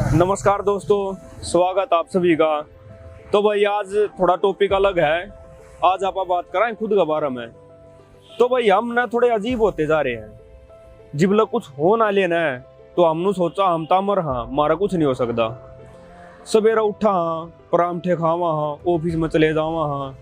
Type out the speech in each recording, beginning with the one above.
नमस्कार दोस्तों, स्वागत आप सभी का। तो भाई आज थोड़ा टॉपिक अलग है। आज आप बात कराएं खुद के बारे में। तो भाई हम ना थोड़े अजीब होते जा रहे हैं। जिब लग कुछ हो ना लेना है तो हमने सोचा हम तामर हाँ मारा कुछ नहीं हो सकता। सवेरा उठा हाँ, परांठे खावा हाँ, ऑफिस में चले जावा हाँ,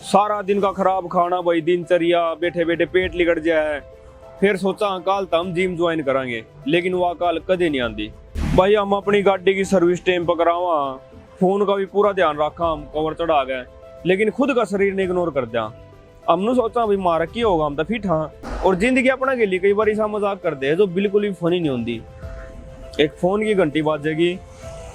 सारा दिन का खराब खाना भाई, दिनचर्या बैठे बैठे पेट लिगड़ जाए। फिर सोचा हाँ काल तो हम जिम ज्वाइन करांगे, लेकिन वह काल कदे नहीं आती भाई। हम अपनी गाड़ी की सर्विस टाइम पर करावा, फोन का भी पूरा ध्यान रखा, हम कवर चढ़ा गए, लेकिन खुद का शरीर ने इग्नोर कर दिया। हमने सोचा भाई मारा की होगा, हम तो फिट हाँ। और जिंदगी अपना के लिए कई बार ऐसा मजाक करते हैं जो बिल्कुल भी फनी नहीं होती। एक फोन की घंटी बाजेगी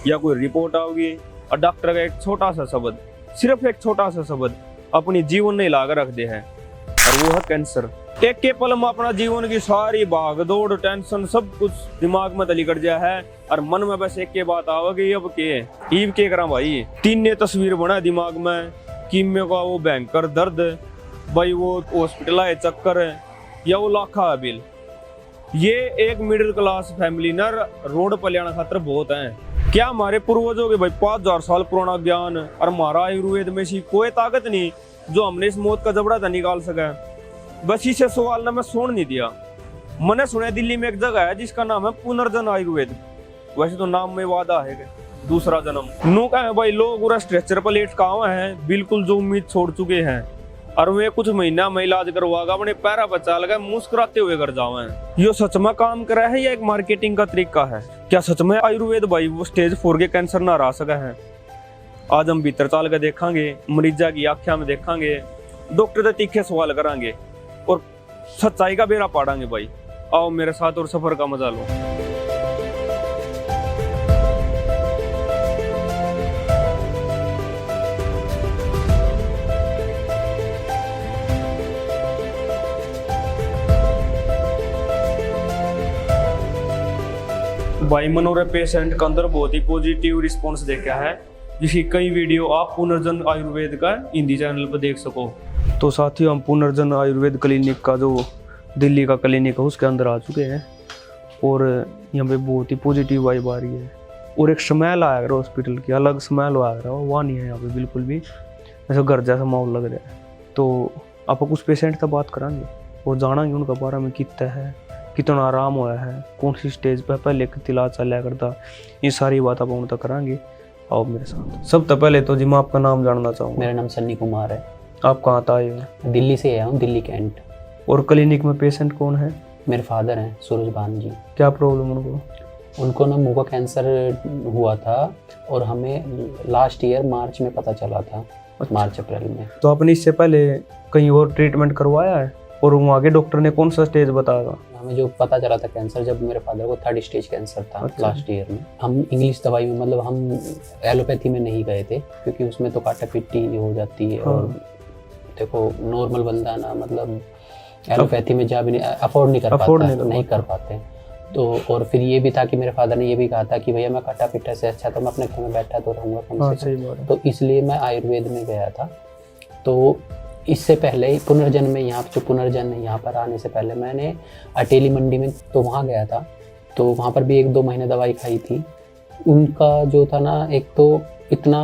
या कोई रिपोर्ट आओगी और डॉक्टर का एक छोटा सा शब्द, सिर्फ एक छोटा सा शब्द अपनी जीवन ने हिला कर रख दे है, और वो है कैंसर। एक के पल में अपना जीवन की सारी भाग दौड़ टेंशन सब कुछ दिमाग में तली कर जाए है, और मन में बस एक के बात आवेगी अब के करा भाई। तीन ने तस्वीर बना दिमाग में, कीमे का वो भयंकर दर्द भाई, वो हॉस्पिटल है चक्कर है, या वो लाखा बिल। ये एक मिडिल क्लास फैमिली ना रोड पर लेना खातर बहुत है। क्या हमारे पूर्वजों के भाई 5000 साल पुराना ज्ञान और हमारा आयुर्वेद में सी कोई ताकत नहीं जो हमने इस मौत का जबड़ा था निकाल सका। बस इसे सवाल ना मैं सुन नहीं दिया। मैंने सुना दिल्ली में एक जगह है जिसका नाम है पुनर्जन आयुर्वेद। वैसे तो नाम में वादा है दूसरा जन्म। नो का है भाई, लोग पूरा स्ट्रेचर पर लेट कहा हैं, बिल्कुल जो उम्मीद छोड़ चुके हैं, और वे कुछ महीना में इलाज करवागा अपने पैरा बचा लगा मुस्कुराते हुए घर जावे हैं। यो सच में काम करा है या एक मार्केटिंग का तरीका है? क्या सच में आयुर्वेद भाई वो स्टेज 4 के कैंसर ना हरा सका है? आज हम भीतर चाल के देखांगे, मरीजा की आख्या में देखांगे, डॉक्टर से तीखे सवाल करांगे और सच्चाई का बेड़ा पाड़ांगे भाई। आओ मेरे साथ और सफर का मजा लो। भाई मनोरे पेशेंट के अंदर बहुत ही पॉजिटिव रिस्पॉन्स देखा है, जिसकी कई वीडियो आप पुनर्जन आयुर्वेद का हिंदी चैनल पर देख सको। तो साथियों, हम पुनर्जन आयुर्वेद क्लिनिक का जो दिल्ली का क्लिनिक है उसके अंदर आ चुके हैं, और यहाँ पे बहुत ही पॉजिटिव वाइब आ रही है, और एक स्मेल आया रहा हॉस्पिटल की, अलग स्मेल आ रहा है, वहाँ नहीं है यहाँ पे बिल्कुल भी, ऐसा घर जैसा माहौल लग रहा है। तो आप कुछ पेशेंट से बात कराएंगे और जानेंगे उनका बारे में कितना है, कितना आराम हुआ है, कौन सी स्टेज पर पहले कितना इलाज चला करता, ये सारी बात आप उनका कराएंगे। आओ मेरे साथ। सबसे पहले तो जी मैं आपका नाम जानना चाहूँगा। मेरा नाम सन्नी कुमार है। आप कहाँ से आए हो? दिल्ली से आया हूँ, दिल्ली कैंट। और क्लिनिक में पेशेंट कौन है? मेरे फादर हैं सूरज भान जी। क्या प्रॉब्लम उनको? उनको ना मुंह का कैंसर हुआ था, और हमें लास्ट ईयर मार्च में पता चला था। अच्छा। मार्च अप्रैल में। तो आपने इससे पहले कहीं और ट्रीटमेंट करवाया है, और वहाँ के डॉक्टर ने कौन सा स्टेज बताया? हमें जो पता चला था कैंसर, जब मेरे फादर को 3rd स्टेज कैंसर था। अच्छा। लास्ट ईयर में हम इंग्लिश दवाई में, मतलब हम एलोपैथी में नहीं गए थे, क्योंकि उसमें तो काटा पिट्टी हो जाती है। हाँ। और देखो नॉर्मल बंदा ना, मतलब एलोपैथी में जा भी नहीं, अफोर्ड नहीं कर पाते। तो और फिर ये भी था कि मेरे फादर ने ये भी कहा था कि भैया मैं काटा पिट्टा से अच्छा तो मैं अपने घर में बैठा तो रहूँगा कम से कम। तो इसलिए मैं आयुर्वेद में गया था। तो इससे पहले पुनर्जन में, यहाँ जो पुनर्जन है यहाँ पर आने से पहले मैंने अटेली मंडी में तो वहाँ गया था। तो वहाँ पर भी 1-2 महीने दवाई खाई थी। उनका जो था ना, एक तो इतना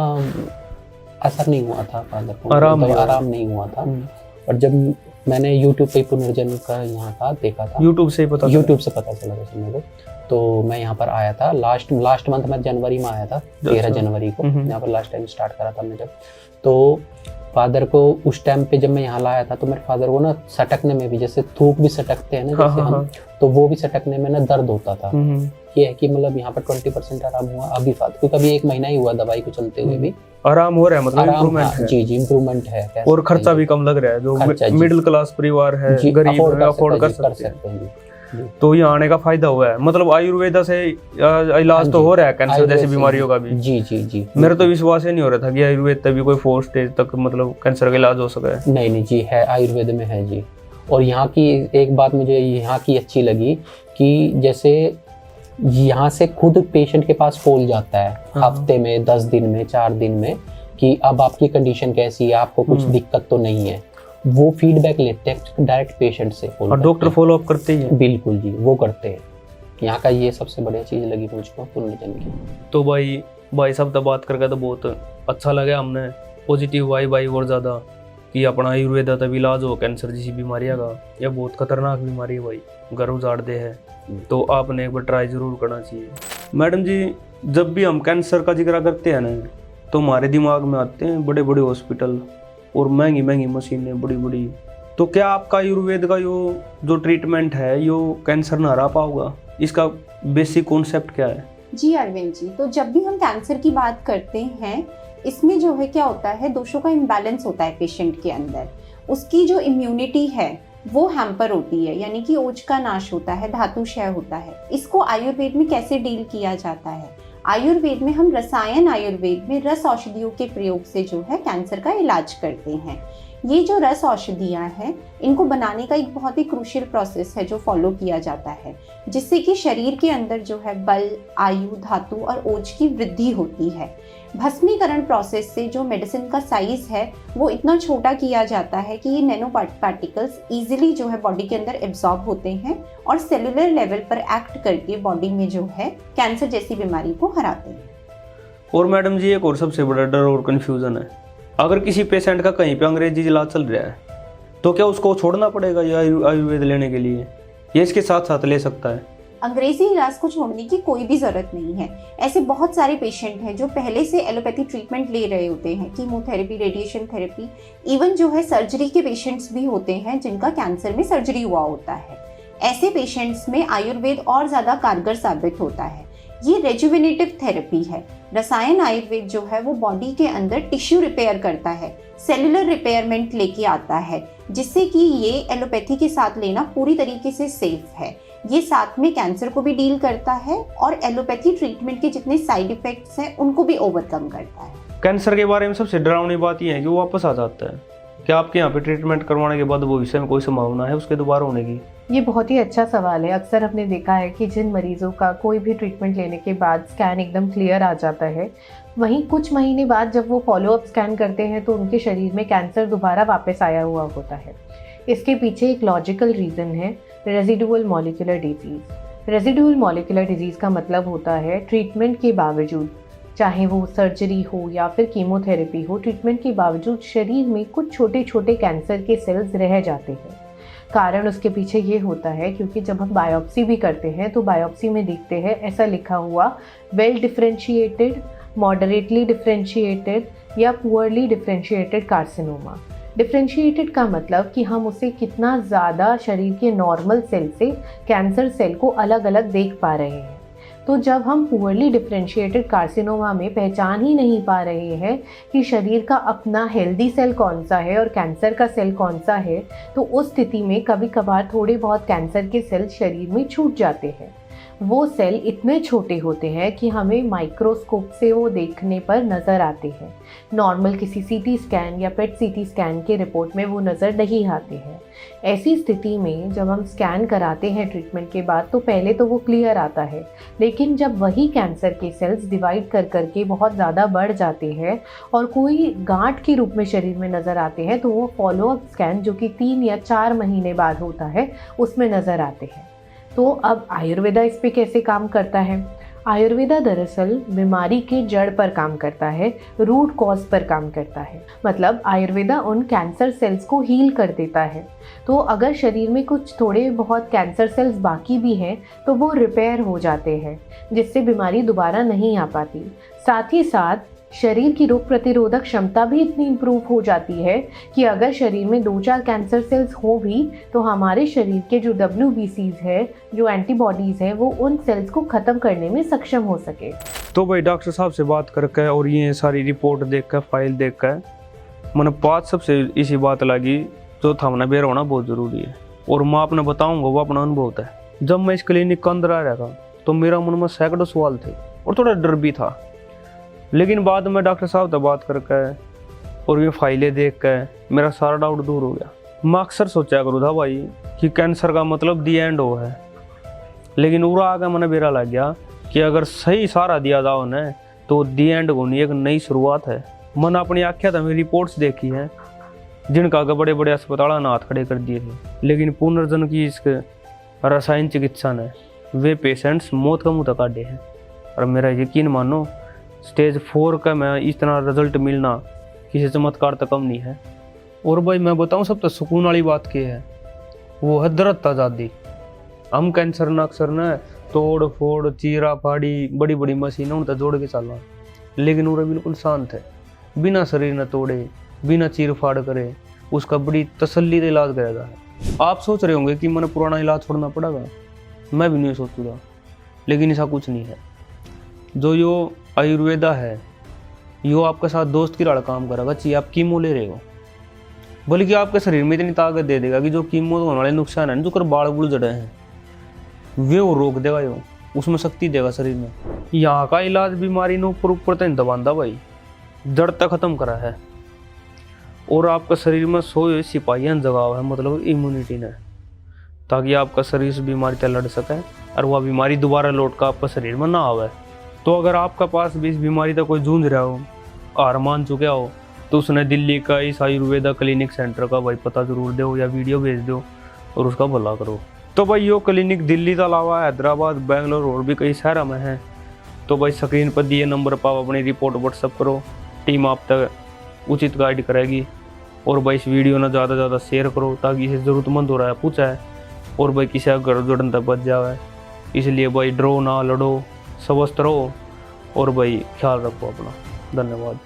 असर नहीं हुआ था फादर को, आराम नहीं हुआ था। और जब मैंने यूट्यूब पे पुनर्जन का यहाँ का देखा था, यूट्यूब से पता चला था मेरे को। तो मैं यहाँ पर आया था लास्ट मंथ, मैं जनवरी में आया था, 13 जनवरी को यहाँ पर लास्ट टाइम स्टार्ट करा था मैं जब। तो फादर को उस टाइम पे जब मैं यहाँ लाया था, तो मेरे फादर को ना सटकने में भी, जैसे थूक भी सटकते हैं ना जैसे हम, तो वो भी सटकने में ना दर्द होता था। ये है कि मतलब यहाँ पर 20% आराम हुआ अभी फादर, क्योंकि अभी 1 महीना ही हुआ दवाई को चलते हुए भी आराम हो रहा है, मतलब इम्प्रूवमेंट है। जी इम्प्रूवमेंट है। और खर्चा भी कम लग रहा है, जो मिडिल क्लास परिवार है, गरीब अफोर्ड कर सकते हैं। तो ये आने का फायदा हुआ है, मतलब आयुर्वेद से इलाज तो हो रहा है कैंसर जैसी बीमारियों का भी। जी मेरा तो विश्वास ही नहीं हो रहा था कि आयुर्वेद तभी कोई 4 स्टेज तक मतलब कैंसर का इलाज हो सका है। नहीं जी है, आयुर्वेद में है जी। और यहाँ की एक बात मुझे यहाँ की अच्छी लगी कि जैसे यहाँ से खुद पेशेंट के पास फोन जाता है हफ्ते में, 10 दिन में, 4 दिन में, कि अब आपकी कंडीशन कैसी है, आपको कुछ दिक्कत तो नहीं है। वो फीडबैक लेते हैं डायरेक्ट पेशेंट से। और डॉक्टर फॉलो अप करते हैं? बिल्कुल जी, वो करते हैं। यहाँ का ये सबसे बढ़िया चीज़ लगी मुझको पुनर्जन्म की। तो भाई साहब तो बात करके तो बहुत अच्छा लगा हमने, पॉजिटिव भाई और ज़्यादा कि अपना आयुर्वेद तब इलाज हो कैंसर जैसी बीमारियाँ का। यह बहुत खतरनाक बीमारी है भाई, घर उजाड़ दे है, तो आपने एक बार ट्राई जरूर करना चाहिए। मैडम जी, जब भी हम कैंसर का जिक्र करते हैं ना, तो हमारे दिमाग में आते हैं बड़े बड़े हॉस्पिटल और महंगी महंगी मशीनें बड़ी बड़ी। तो क्या आपका आयुर्वेद का जो ट्रीटमेंट है यो कैंसर ना हरा पाओगा? इसका बेसिक कॉन्सेप्ट क्या है? जी अरविंद जी, तो जब भी हम कैंसर की बात करते हैं, इसमें जो है क्या होता है, दोषों का इम्बैलेंस होता है पेशेंट के अंदर। उसकी जो इम्यूनिटी है वो हैम्पर होती है, यानी कि ओज का नाश होता है, धातु क्षय होता है। इसको आयुर्वेद में कैसे डील किया जाता है? आयुर्वेद में हम रसायन आयुर्वेद में रस औषधियों के प्रयोग से जो है कैंसर का इलाज करते हैं। ये जो रस औषधियाँ हैं, इनको बनाने का एक बहुत ही क्रूशियल प्रोसेस है जो फॉलो किया जाता है, जिससे कि शरीर के अंदर जो है बल, आयु, धातु और ओज की वृद्धि होती है। भस्मीकरण प्रोसेस से जो मेडिसिन का साइज है वो इतना छोटा किया जाता है कि ये नैनो पार्टिकल्स इजीली जो है बॉडी के अंदर एब्जॉर्ब होते हैं और सेलुलर लेवल पर एक्ट करके बॉडी में जो है कैंसर जैसी बीमारी को हराते हैं। और मैडम जी, एक और सबसे बड़ा डर और कन्फ्यूज़न है, अगर किसी पेशेंट का कहीं पे अंग्रेजी इलाज चल रहा है तो क्या उसको छोड़ना पड़ेगा या आयुर्वेद लेने के लिए, ये इसके साथ साथ ले सकता है? अंग्रेजी इलाज को छोड़ने की कोई भी ज़रूरत नहीं है। ऐसे बहुत सारे पेशेंट हैं जो पहले से एलोपैथी ट्रीटमेंट ले रहे होते हैं, कीमोथेरेपी, रेडिएशन थेरेपी, इवन जो है सर्जरी के पेशेंट्स भी होते हैं जिनका कैंसर में सर्जरी हुआ होता है। ऐसे पेशेंट्स में आयुर्वेद और ज़्यादा कारगर साबित होता है। ये रेजुवेनेटिव थेरेपी है। रसायन आयुर्वेद जो है वो बॉडी के अंदर टिश्यू रिपेयर करता है, सेलुलर रिपेयरमेंट लेके आता है, जिससे कि ये एलोपैथी के साथ लेना पूरी तरीके से सेफ है। ये साथ में कैंसर को भी डील करता है और एलोपैथी ट्रीटमेंट के जितने साइड इफेक्ट्स हैं उनको भी ओवरकम करता है। कैंसर के बारे में सबसे डरावनी बात यह है कि वो वापस आ जाता है। क्या आपके यहाँ पे ट्रीटमेंट करवाने के बाद भविष्य में कोई संभावना है उसके दोबारा होने की? ये बहुत ही अच्छा सवाल है। अक्सर हमने देखा है कि जिन मरीजों का कोई भी ट्रीटमेंट लेने के बाद स्कैन एकदम क्लियर आ जाता है, वहीं कुछ महीने बाद जब वो फॉलोअप स्कैन करते हैं तो उनके शरीर में कैंसर दोबारा वापस आया हुआ होता है। इसके पीछे एक लॉजिकल रीज़न है, residual molecular disease. Residual molecular disease का मतलब होता है ट्रीटमेंट के बावजूद, चाहे वो सर्जरी हो या फिर कीमोथेरेपी हो, ट्रीटमेंट के बावजूद शरीर में कुछ छोटे छोटे कैंसर के सेल्स रह जाते हैं। कारण उसके पीछे ये होता है क्योंकि जब हम बायोप्सी भी करते हैं तो बायोप्सी में देखते हैं ऐसा लिखा हुआ वेल डिफरेंशिएटेड, मॉडरेटली डिफरेंशिएटेड या पुअरली डिफरेंशिएटेड कार्सिनोमा। डिफरेंशिएटेड का मतलब कि हम उसे कितना ज़्यादा शरीर के नॉर्मल सेल से कैंसर सेल को अलग अलग देख पा रहे हैं। तो जब हम पुअरली डिफरेंशिएटेड कार्सिनोमा में पहचान ही नहीं पा रहे हैं कि शरीर का अपना हेल्दी सेल कौन सा है और कैंसर का सेल कौन सा है, तो उस स्थिति में कभी कभार थोड़े बहुत कैंसर के सेल शरीर में छूट जाते हैं। वो सेल इतने छोटे होते हैं कि हमें माइक्रोस्कोप से वो देखने पर नज़र आते हैं। नॉर्मल किसी सीटी स्कैन या पेट सीटी स्कैन के रिपोर्ट में वो नज़र नहीं आते हैं। ऐसी स्थिति में जब हम स्कैन कराते हैं ट्रीटमेंट के बाद तो पहले तो वो क्लियर आता है, लेकिन जब वही कैंसर के सेल्स डिवाइड कर करके बहुत ज़्यादा बढ़ जाते हैं और कोई गांठ के रूप में शरीर में नज़र आते हैं, तो वो फॉलोअप स्कैन जो कि 3 या 4 महीने बाद होता है उसमें नज़र आते हैं। तो अब आयुर्वेदा इस पे कैसे काम करता है? आयुर्वेदा दरअसल बीमारी के जड़ पर काम करता है, रूट कॉज पर काम करता है। मतलब आयुर्वेदा उन कैंसर सेल्स को हील कर देता है। तो अगर शरीर में कुछ थोड़े बहुत कैंसर सेल्स बाकी भी हैं तो वो रिपेयर हो जाते हैं, जिससे बीमारी दोबारा नहीं आ पाती। साथ ही साथ शरीर की रोग प्रतिरोधक क्षमता भी इतनी इम्प्रूव हो जाती है कि अगर शरीर में 2-4 कैंसर सेल्स हो भी तो हमारे शरीर के जो WBCs है, जो एंटीबॉडीज़ हैं, वो उन सेल्स को ख़त्म करने में सक्षम हो सके। तो भाई डॉक्टर साहब से बात करके और ये सारी रिपोर्ट देख कर, फाइल देख कर, मैंने बात सबसे इसी बात लगी जो थामना बेर होना बहुत ज़रूरी है। और मैं आपने बताऊँगा वो अपना अनुभव है। जब मैं इस क्लिनिक के अंदर आ रहा था तो मेरा मन में सैकड़ों सवाल थे और थोड़ा डर भी था, लेकिन बाद में डॉक्टर साहब से बात करके और ये फाइलें देख कर मेरा सारा डाउट दूर हो गया। मैं अक्सर सोचा करूँ था भाई कि कैंसर का मतलब दी एंड हो है, लेकिन उरा आगे मैंने बेरा लग गया कि अगर सही सारा दिया जाओ ना तो दी एंड होनी एक नई शुरुआत है। मैंने अपनी आँखें तो मेरी रिपोर्ट्स देखी हैं जिनका आगे बड़े बड़े अस्पताल ने हाथ खड़े कर दिए थे, लेकिन पुनर्जन्म की इसके रसायन चिकित्सा ने वे पेशेंट्स मौत का मुँह तक आड़े हैं। और मेरा यकीन मानो स्टेज 4 का मैं इतना रिजल्ट मिलना किसी चमत्कार तक कम नहीं है। और भाई मैं बताऊं सब तो सुकून वाली बात की है, वो है दरद आज़ादी। हम कैंसर न अक्सर न तोड़ फोड़ चीरा फाड़ी बड़ी बड़ी मशीनों तक जोड़ के चलना, लेकिन वो बिल्कुल शांत है, बिना शरीर न तोड़े बिना चीर फाड़ करे उसका बड़ी तसल्ली से इलाज करेगा है। आप सोच रहे होंगे कि मैंने पुराना इलाज छोड़ना पड़ेगा, मैं भी नहीं सोचूंगा, लेकिन ऐसा कुछ नहीं है। जो यो आयुर्वेदा है यो आपके साथ दोस्त की तरह काम करेगा। चाहिए आप कीमो ले रहे हो, बल्कि आपके शरीर में इतनी ताकत दे देगा कि जो कीमो होने वाले नुकसान है, जो कर बाल बुल जड़े हैं, वे वो रोक देगा, यो उसमें शक्ति देगा शरीर में। यहाँ का इलाज बीमारी ने ऊपर ऊपर तक दबांदा भाई, जड़ तक खत्म करा है। और आपका शरीर में सोए सिपाहियां जगाव है, मतलब इम्यूनिटी ने, ताकि आपका शरीर उस बीमारी से लड़ सके और वह बीमारी दोबारा लौट कर आपका शरीर में ना आवे। तो अगर आपका पास भी इस बीमारी तक कोई जूझ रहा हो, हार मान चुका हो, तो उसने दिल्ली का इस आयुर्वेदा क्लिनिक सेंटर का भाई पता जरूर दो या वीडियो भेज दो और उसका भला करो। तो भाई यो क्लिनिक दिल्ली के अलावा हैदराबाद, बेंगलोर और भी कई शहरों में है। तो भाई स्क्रीन पर दिए नंबर पर आप अपनी रिपोर्ट व्हाट्सअप करो, टीम आप तक उचित गाइड करेगी। और भाई इस वीडियो ना ज़्यादा से ज़्यादा शेयर करो ताकि इसे ज़रूरतमंद हो रहा है पूछा है, और भाई किसी का घर जुड़न तक बच जाए। इसलिए भाई डरो ना, लड़ो, स्वस्थ रहो और भाई ख्याल रखो अपना। धन्यवाद।